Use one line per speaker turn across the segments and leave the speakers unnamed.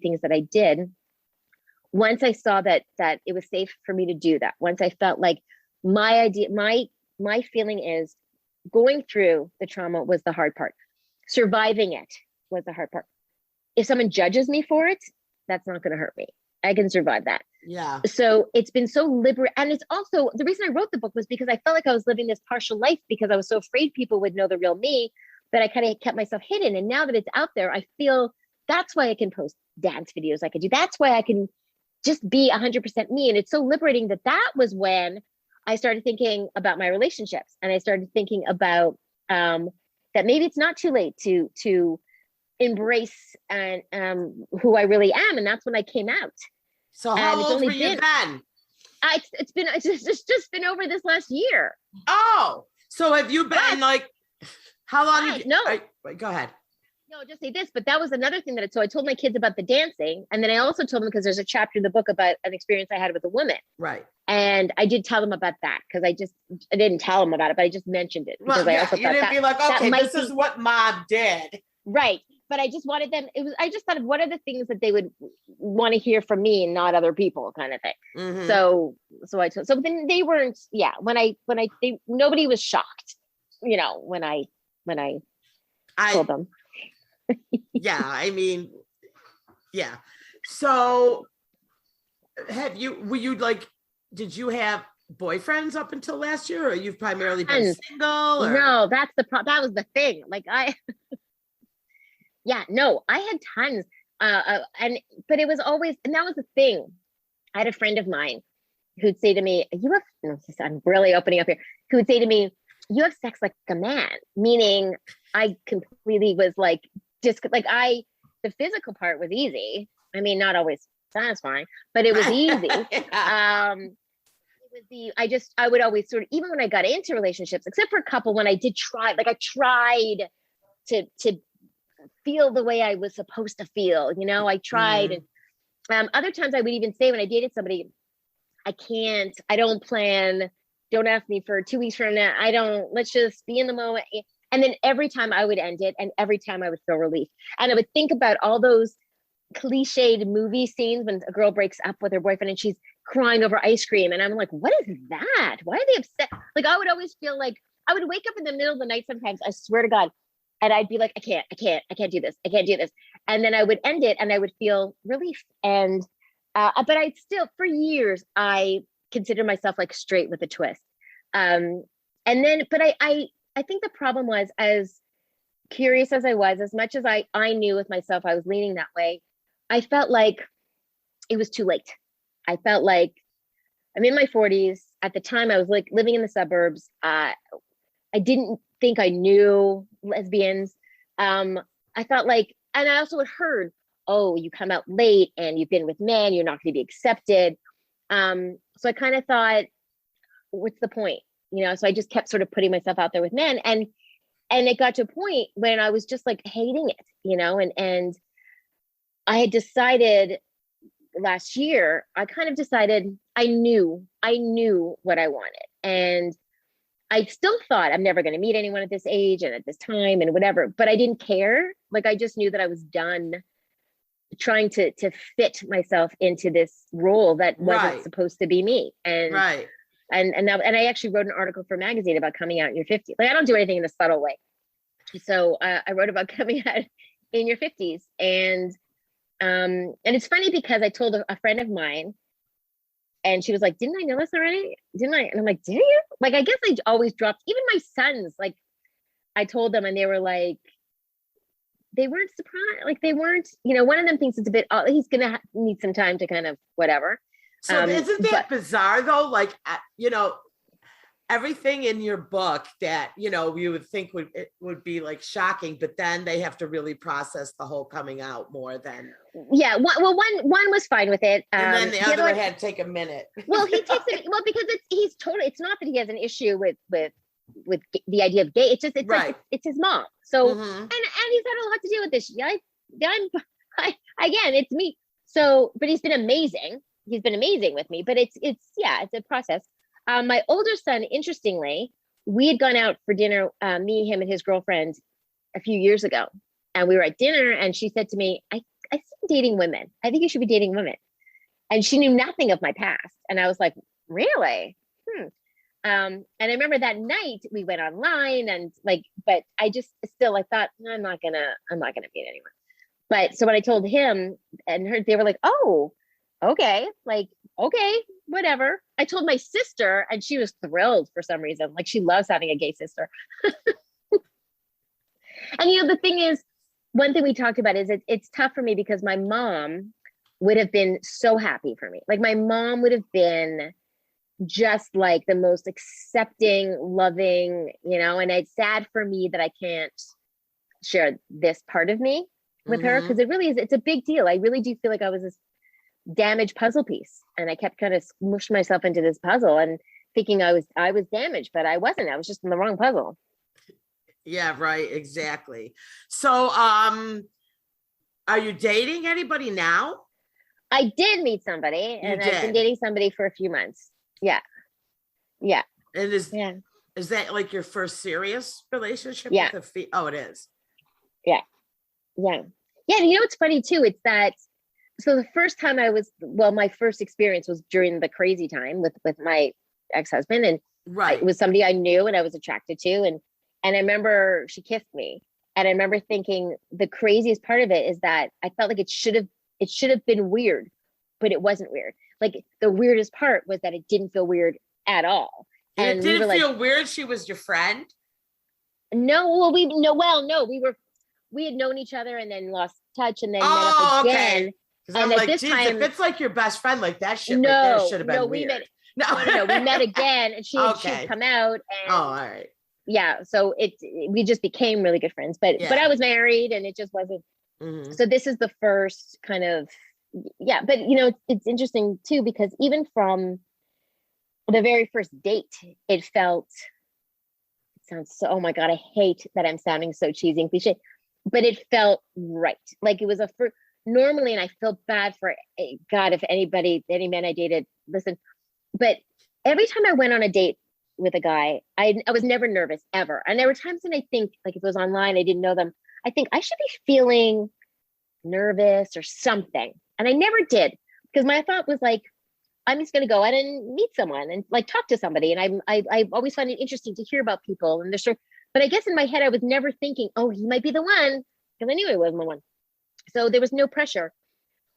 things that I did, once I saw that it was safe for me to do that, once I felt like my feeling is going through the trauma was the hard part. Surviving it was the hard part. If someone judges me for it, that's not going to hurt me. I can survive that.
Yeah.
So it's been so liberating. And it's also, the reason I wrote the book was because I felt like I was living this partial life because I was so afraid people would know the real me that I kind of kept myself hidden. And now that it's out there, I feel that's why I can post dance videos I could do. That's why I can just be 100% me. And it's so liberating that was when I started thinking about my relationships. And I started thinking about that maybe it's not too late to embrace and who I really am. And that's when I came out.
So how old were you then?
It's just been over this last year.
Oh, so have you been how long? Go ahead.
No, just say this, but that was another thing so I told my kids about the dancing. And then I also told them, because there's a chapter in the book about an experience I had with a woman.
Right.
And I did tell them about that because I didn't tell them about it, but I just mentioned it. Because I also
you didn't be like, okay, this is what mom did.
Right. But I just wanted them, I just thought of what are the things that they would want to hear from me and not other people kind of thing.
Mm-hmm.
So then they weren't, nobody was shocked, when I told them.
Yeah. I mean, yeah. So did you have boyfriends up until last year, or you've primarily been single? Or?
No, that was the thing. I had tons. But it was always, and that was the thing. I had a friend of mine who'd say to me, I'm really opening up here, who would say to me, you have sex like a man, meaning I completely was the physical part was easy. I mean, not always satisfying, but it was easy. I would always sort of, even when I got into relationships, except for a couple, when I did try, I tried to feel the way I was supposed to feel, I tried. Mm-hmm. And other times I would even say when I dated somebody, I don't plan, don't ask me for 2 weeks from now. Let's just be in the moment. And then every time I would end it, and every time I would feel relief. And I would think about all those cliched movie scenes when a girl breaks up with her boyfriend and she's crying over ice cream. And I'm like, what is that? Why are they upset? I would always feel like I would wake up in the middle of the night sometimes, I swear to God, and I'd be like, I can't do this. I can't do this. And then I would end it and I would feel relief. And, but I still, for years, I considered myself straight with a twist. And then, but I think the problem was, as curious as I was, as much as I knew with myself, I was leaning that way, I felt like it was too late. I felt like I'm in my 40s. At the time, I was living in the suburbs. I didn't think I knew lesbians. I felt and I also had heard, oh, you come out late and you've been with men, you're not going to be accepted. So I kind of thought, what's the point? So I just kept sort of putting myself out there with men. And it got to a point when I was just hating it, and I had decided last year, I kind of decided I knew what I wanted. And I still thought I'm never going to meet anyone at this age and at this time and whatever, but I didn't care. I just knew that I was done trying to fit myself into this role that wasn't supposed to be me. And And I actually wrote an article for a magazine about coming out in your 50s. I don't do anything in a subtle way. So I wrote about coming out in your 50s. And it's funny because I told a friend of mine, and she was like, didn't I know this already? Didn't I? And I'm like, did you? I guess I always dropped, even my sons, I told them and they were they weren't surprised. They weren't, one of them thinks it's a bit, he's going to need some time to kind of whatever.
So isn't that bizarre though? Everything in your book that, you would think would be shocking, but then they have to really process the whole coming out more than.
Yeah. One was fine with it.
And then the other one had to take a minute.
Well, he takes it, because it's not that he has an issue with the idea of gay. It's just, it's his mom. So, and he's had a lot to do with this. Again, it's me. So, but he's been amazing. He's been amazing with me, but it's a process. My older son, interestingly, we had gone out for dinner, me, him, and his girlfriend a few years ago. And we were at dinner and she said to me, I see you dating women. I think you should be dating women. And she knew nothing of my past. And I was like, really? And I remember that night we went online and like, but I just still, I thought, no, I'm not gonna meet anyone. But so when I told him and her, they were like, oh, okay. Like, okay, whatever. I told my sister and she was thrilled for some reason. Like she loves having a gay sister. And the thing is, one thing we talked about is it's tough for me because my mom would have been so happy for me. Like my mom would have been just like the most accepting, loving, and it's sad for me that I can't share this part of me with her because it really is, it's a big deal. I really do feel like I was this damaged puzzle piece and I kept kind of smushed myself into this puzzle and thinking I was damaged, but I wasn't. I was just in the wrong puzzle.
Yeah, right. Exactly. So, are you dating anybody now?
I did meet somebody and I've been dating somebody for a few months. Yeah. Yeah.
And is that like your first serious relationship?
Yeah.
With oh, it is.
Yeah. Yeah. Yeah. And what's funny too? It's that, so the first time my first experience was during the crazy time with my ex-husband, and it was somebody I knew and I was attracted to. And I remember she kissed me and I remember thinking the craziest part of it is that I felt like it should have been weird, but it wasn't weird. Like the weirdest part was that it didn't feel weird at all.
And it didn't feel weird. She was your friend.
No, well, we had known each other and then lost touch and then met up again.
Okay. And I'm like, geez, if it's like your best friend, like that shit right there should have been weird.
No, we met again and she had come out. And,
all right.
Yeah, so we just became really good friends. But I was married and it just wasn't. Mm-hmm. So this is the first kind of, but it's interesting too, because even from the very first date, it sounds so, oh my God, I hate that I'm sounding so cheesy and cliche, but it felt right. Like it was normally, and I feel bad for God, if any man I dated, listen, but every time I went on a date with a guy, I was never nervous ever. And there were times when I think, like if it was online, I didn't know them, I think I should be feeling nervous or something. And I never did, because my thought was like, I'm just going to go out and meet someone and like talk to somebody. And I always find it interesting to hear about people and but I guess in my head, I was never thinking, oh, he might be the one, because I knew he wasn't the one. So there was no pressure.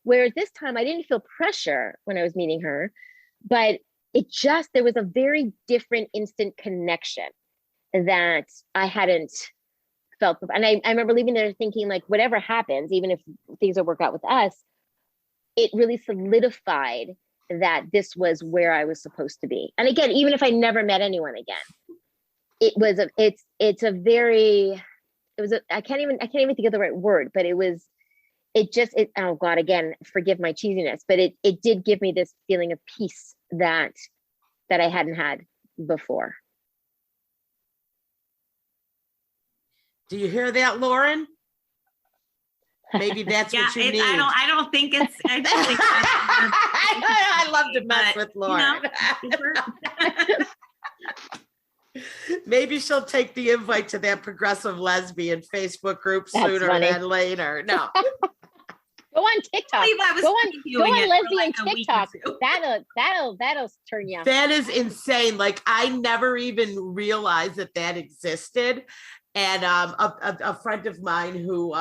Whereas this time I didn't feel pressure when I was meeting her, but there was a very different instant connection that I hadn't felt. And I remember leaving there thinking like, whatever happens, even if things will work out with us, it really solidified that this was where I was supposed to be. And again, even if I never met anyone again, I can't even think of the right word, but oh God, again, forgive my cheesiness, but it did give me this feeling of peace that I hadn't had before.
Do you hear that, Lauren? Maybe that's what you need.
I don't think it's.
I love to mess with Lauren. Maybe she'll take the invite to that progressive lesbian Facebook group sooner than later. No.
Go on TikTok. Go on lesbian TikTok. That'll turn you on.
That is insane. Like I never even realized that existed. And a friend of mine who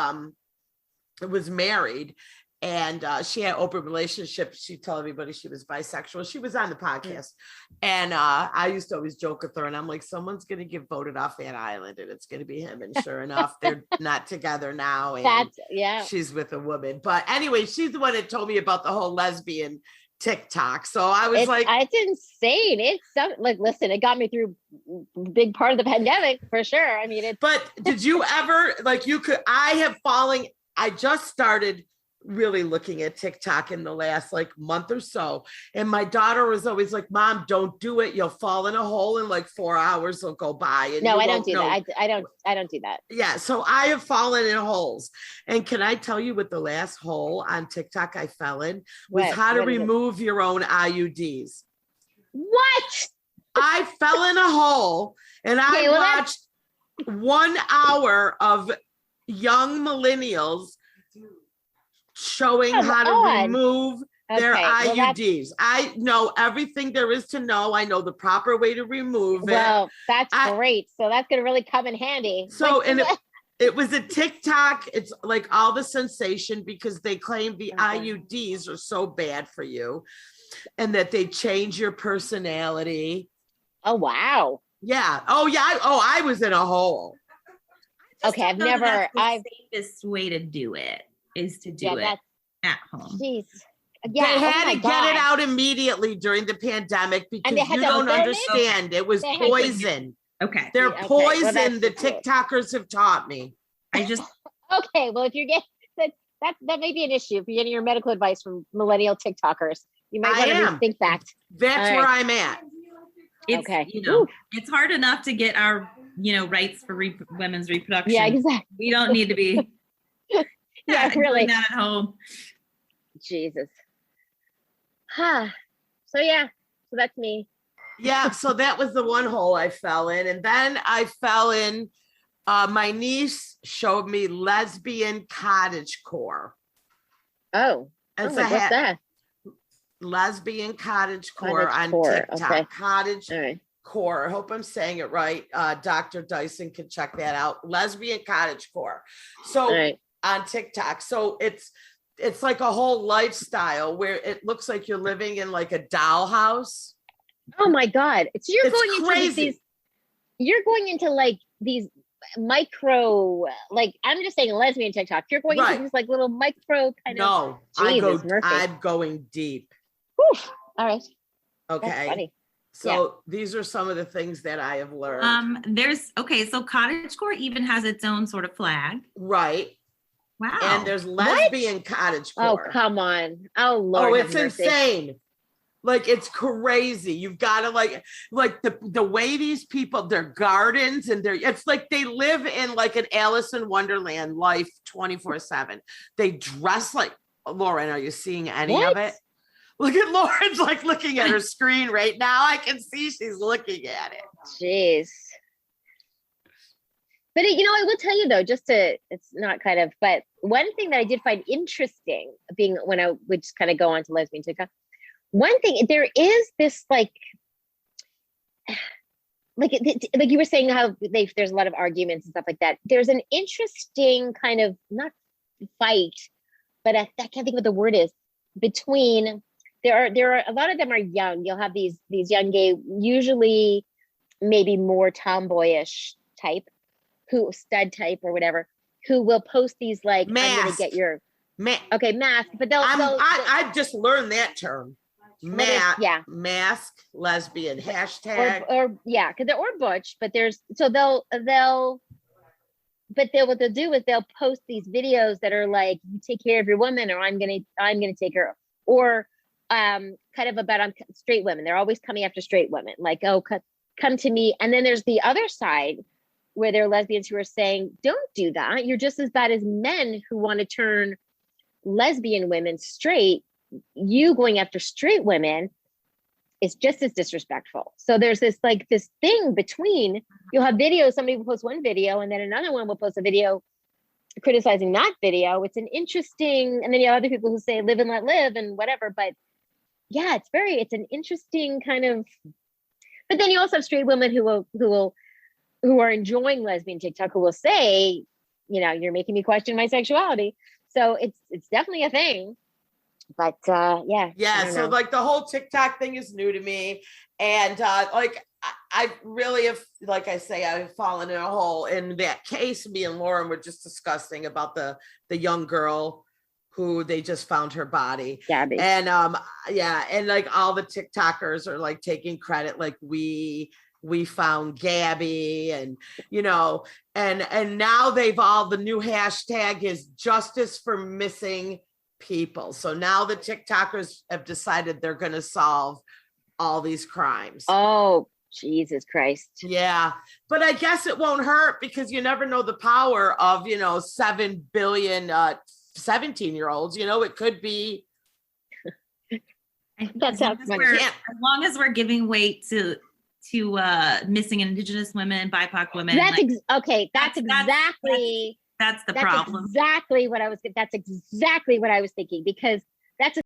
was married and she had open relationships. She told everybody she was bisexual. She was on the podcast. And I used to always joke with her and I'm like, someone's going to get voted off that island and it's going to be him. And sure enough, they're not together now. And she's with a woman. But anyway, she's the one that told me about the whole lesbian TikTok. So I was
it's insane. It's like, listen, it got me through a big part of the pandemic for sure. I mean,
but did you ever I just started really looking at TikTok in the last month or so. And my daughter was always like, Mom, don't do it. You'll fall in a hole in 4 hours will go by. And
no, I don't do that. I don't do that.
Yeah. So I have fallen in holes. And can I tell you what the last hole on TikTok I fell in was? How to remove your own IUDs.
What?
I fell in a hole and I watched 1 hour of young millennials showing
Come
how to
on.
remove their
Okay, well,
IUDs. I know everything there is to know. I know the proper way to remove it.
Well, that's great. So that's going to really come in handy.
So, and it was a TikTok. It's like all the sensation because they claim the IUDs are so bad for you and that they change your personality.
Oh, wow.
Yeah. Oh, yeah. I was in a hole.
Okay, I've never.
The safest way to do it is to do it at home.
Jeez. Yeah,
they had to get it out immediately during the pandemic because you don't understand. It was poison.
Okay.
They're poison. The TikTokers have taught me.
Okay, well, if you're getting that may be an issue if you're getting your medical advice from millennial TikTokers. You might want to rethink that.
That's where I'm at.
It's, it's hard enough to get our, rights for women's reproduction.
Yeah, exactly.
We don't need to be
really
doing that at home.
Jesus. So that's me.
Yeah, so that was the one hole I fell in. And then I fell in, my niece showed me lesbian cottagecore.
What's that?
Lesbian cottagecore on TikTok.
Okay.
Cottagecore. I hope I'm saying it right. Dr. Dyson can check that out. Lesbian cottagecore. So on TikTok. So it's like a whole lifestyle where it looks like you're living in like a dollhouse.
Oh my God. So you're going into you're going into like these micro, like I'm just saying lesbian TikTok. You're going into these like little micro kind of. No,
I'm going deep.
Whew. All right.
Okay.
That's funny.
So these are some of the things that I have learned.
So cottagecore even has its own sort of flag.
Right.
Wow.
And there's lesbian cottagecore.
Oh, come on. Oh, Lord.
Oh, it's insane. Like, it's crazy. You've got to like the way these people, their gardens and it's like they live in like an Alice in Wonderland life 24/7. They dress like, Lauren, are you seeing any of it? Look at Lauren's like looking at her screen right now. I can see she's looking at it.
Jeez. But, I will tell you, though, it's not kind of, but one thing that I did find interesting being when I would just kind of go on to lesbian TikTok, one thing, there is this like you were saying how there's a lot of arguments and stuff like that. There's an interesting kind of, not fight, but I can't think of what the word is, between, there are, a lot of them are young. You'll have these young gay, usually maybe more tomboyish type, stud type or whatever, who will post these like,
mask.
I'm gonna get your mask, but
I've just learned that term. Mask, lesbian, hashtag,
or butch, but what they'll do is they'll post these videos that are like, you take care of your woman, or I'm gonna take her, or kind of about on straight women. They're always coming after straight women, like, oh, come to me. And then there's the other side where there are lesbians who are saying, don't do that. You're just as bad as men who want to turn lesbian women straight. You going after straight women is just as disrespectful. So there's this thing between, you'll have videos, somebody will post one video and then another one will post a video criticizing that video. It's an interesting, and then you have other people who say live and let live and whatever. But yeah, it's an interesting kind of, but then you also have straight women who are enjoying lesbian TikTok, who will say, you're making me question my sexuality. So it's definitely a thing. But
so like the whole TikTok thing is new to me, and I really have, like I say, I've fallen in a hole. In that case, me and Lauren were just discussing about the young girl who they just found her body.
Gabby.
And and like all the TikTokers are like taking credit, like we found Gabby, and and now the new hashtag is justice for missing people. So now the TikTokers have decided they're going to solve all these crimes.
Oh, Jesus Christ.
Yeah. But I guess it won't hurt because you never know the power of, 7 billion 17-year-olds. It could be.
That sounds funny.
As long as we're giving weight to missing Indigenous women, BIPOC women.
That's exactly
That's the problem.
That's exactly what I was thinking, because that's